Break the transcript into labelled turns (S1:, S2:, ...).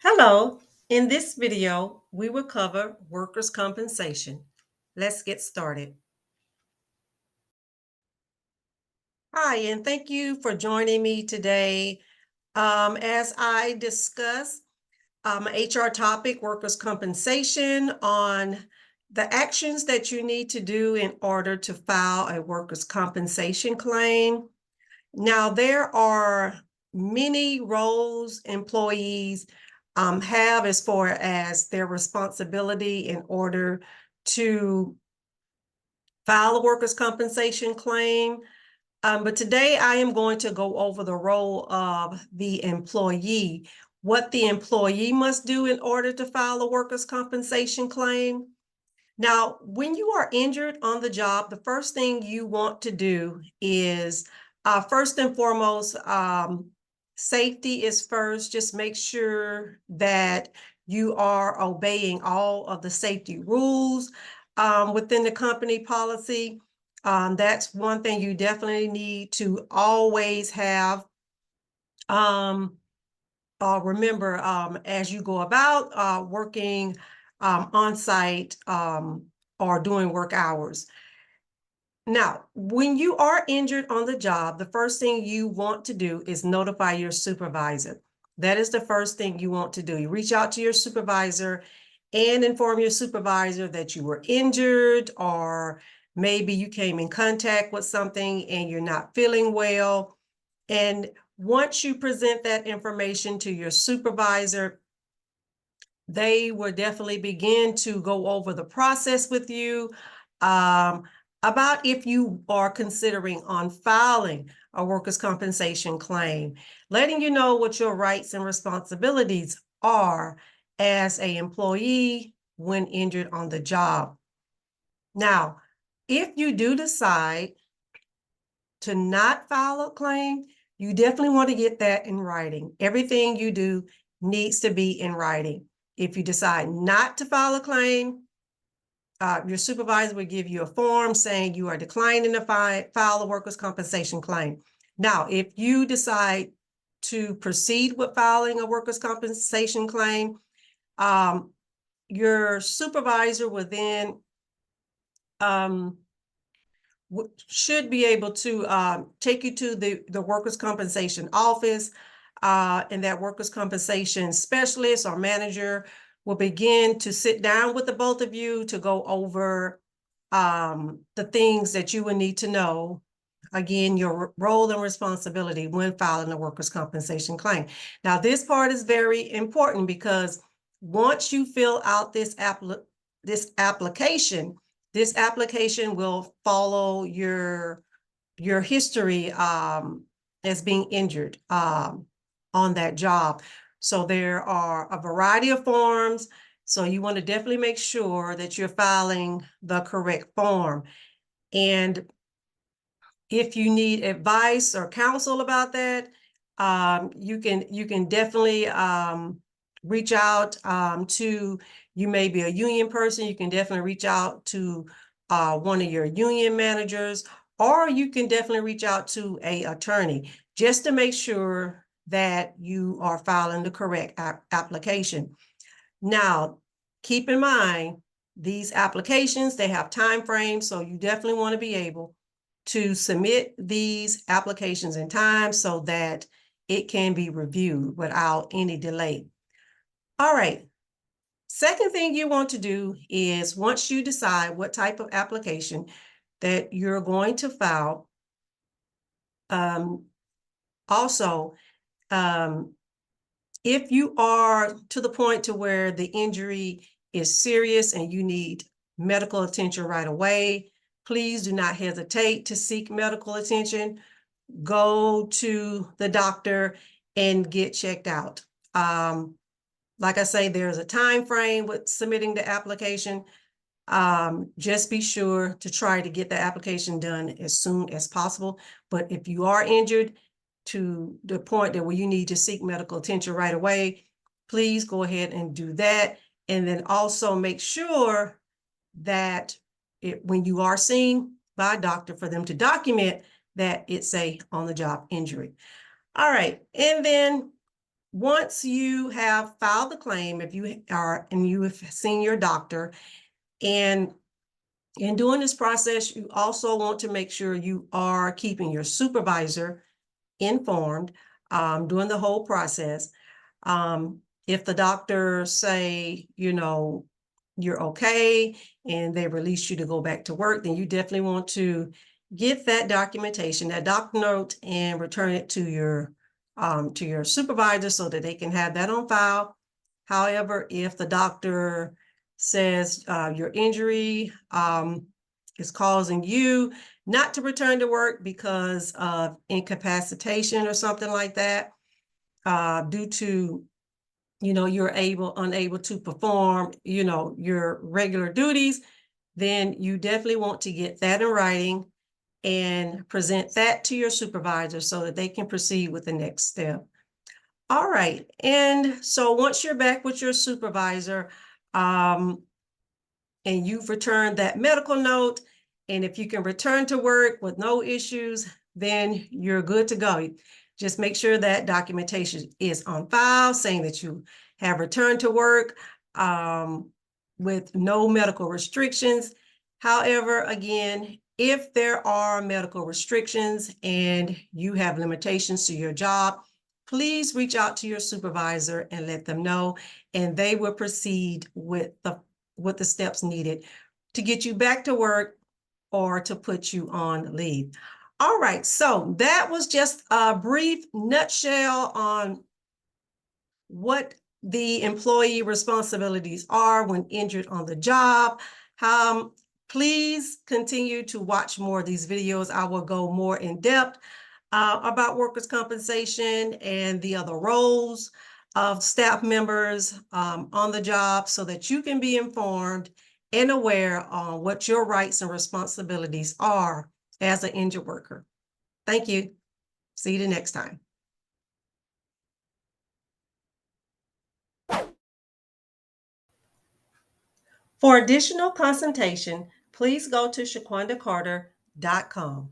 S1: Hello. In this video, we will cover workers' compensation. Let's get started. Hi, and thank you for joining me today. As I discuss HR topic, workers' compensation, on the actions that you need to do in order to file a workers' compensation claim. Now, there are many roles employees have as far as their responsibility in order to file a workers' compensation claim. But today I am going to go over the role of the employee, what the employee must do in order to file a workers' compensation claim. Now, when you are injured on the job, the first thing you want to do is, first and foremost, safety is first. Just make sure that you are obeying all of the safety rules within the company policy. That's one thing you definitely need to always have. Remember, as you go about working on site or doing work hours. Now, when you are injured on the job, the first thing you want to do is notify your supervisor. That is the first thing you want to do. You reach out to your supervisor and inform your supervisor that you were injured, or maybe you came in contact with something and you're not feeling well. And once you present that information to your supervisor, they will definitely begin to go over the process with you about if you are considering on filing a workers' compensation claim, letting you know what your rights and responsibilities are as an employee when injured on the job. Now, if you do decide to not file a claim, you definitely want to get that in writing. Everything you do needs to be in writing. If you decide not to file a claim, your supervisor will give you a form saying you are declining to file a workers' compensation claim. Now, if you decide to proceed with filing a workers' compensation claim, your supervisor will then should be able to take you to the workers' compensation office, and that workers' compensation specialist or manager will begin to sit down with the both of you to go over the things that you would need to know. Again, your role and responsibility when filing a workers' compensation claim. Now, this part is very important because once you fill out this application, this application will follow your history as being injured on that job. So there are a variety of forms. So you want to definitely make sure that you're filing the correct form. And if you need advice or counsel about that, you can definitely reach out to, you may be a union person, you can definitely reach out to one of your union managers, or you can definitely reach out to an attorney just to make sure that you are filing the correct application. Now, keep in mind, these applications, they have time frames, so you definitely want to be able to submit these applications in time so that it can be reviewed without any delay. All right. Second thing you want to do is, once you decide what type of application that you're going to file, also, if you are to the point to where the injury is serious and you need medical attention right away, please do not hesitate to seek medical attention. Go to the doctor and get checked out. Like I say, there's a time frame with submitting the application. Just be sure to try to get the application done as soon as possible. But if you are injured to the point that where you need to seek medical attention right away, please go ahead and do that. And then also make sure that when you are seen by a doctor, for them to document that it's a on-the-job injury. All right. And then once you have filed the claim, if you are and you have seen your doctor, and in doing this process, you also want to make sure you are keeping your supervisor informed during the whole process. If the doctor say, you're okay and they release you to go back to work, then you definitely want to get that documentation, that doc note, and return it to your supervisor so that they can have that on file. However, if the doctor says your injury is causing you not to return to work because of incapacitation or something like that, due to you're unable to perform your regular duties, then you definitely want to get that in writing and present that to your supervisor so that they can proceed with the next step. All right, and so once you're back with your supervisor, and you've returned that medical note, and if you can return to work with no issues, then you're good to go. Just make sure that documentation is on file saying that you have returned to work with no medical restrictions. However, again, if there are medical restrictions and you have limitations to your job, please reach out to your supervisor and let them know, and they will proceed with the steps needed to get you back to work or to put you on leave. All right, so that was just a brief nutshell on what the employee responsibilities are when injured on the job. Please continue to watch more of these videos. I will go more in depth about workers' compensation and the other roles of staff members on the job so that you can be informed and aware on what your rights and responsibilities are as an injured worker. Thank you. See you the next time. For additional consultation, please go to ShaquondaCarter.com.